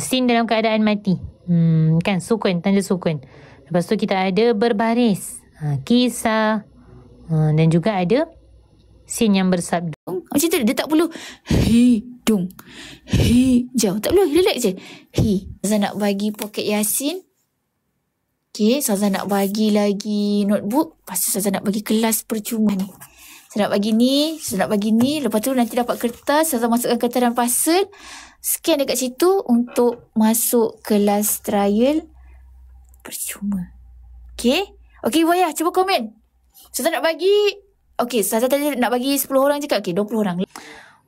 Sin dalam keadaan mati. Kan sukun, tanda sukun. Lepas tu kita ada berbaris. Kisah. Dan juga ada sin yang bersabda. Macam tu dia tak perlu hidung. Jauh. Tak perlu. Relax je. Ustazah nak bagi poket Yasin. Okay. Ustazah nak bagi lagi notebook. Lepas tu Ustazah nak bagi kelas percuma ni. Saya nak bagi ni. Saya nak bagi ni. Lepas tu nanti dapat kertas. Ustazah masukkan kertas dalam parcel. Scan dekat situ untuk masuk kelas trial percuma. Okay. Okay, Buaya. Cuba komen. Ustazah nak bagi. Okay, Ustazah tadi nak bagi 10 orang je kan? Okay, 20 orang.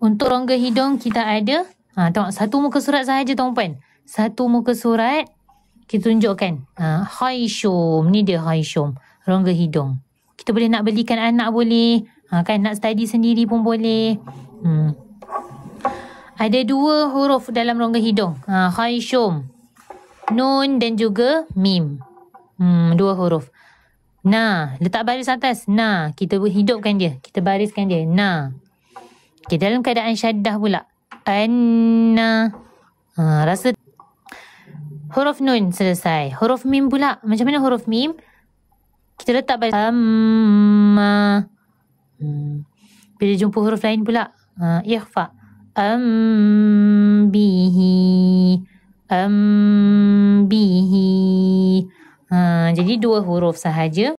Untuk rongga hidung kita ada. Tengok, satu muka surat sahaja tuan-puan. Satu muka surat. Kita tunjukkan. Haishum. Ni dia Haishum. Rongga hidung. Kita boleh nak belikan anak boleh. Kan nak study sendiri pun boleh. Ada 2 huruf dalam rongga hidung. Haishum. Nun dan juga mim. 2 huruf. Letak baris atas. Kita hidupkan dia. Kita bariskan dia. Okay, dalam keadaan syaddah pula. Anna. Rasa huruf nun selesai. Huruf mim pula. Macam mana huruf mim? Kita letak baris. Amma. Bila jumpa huruf lain pula. Ikhfa. Bihi. Jadi 2 huruf sahaja.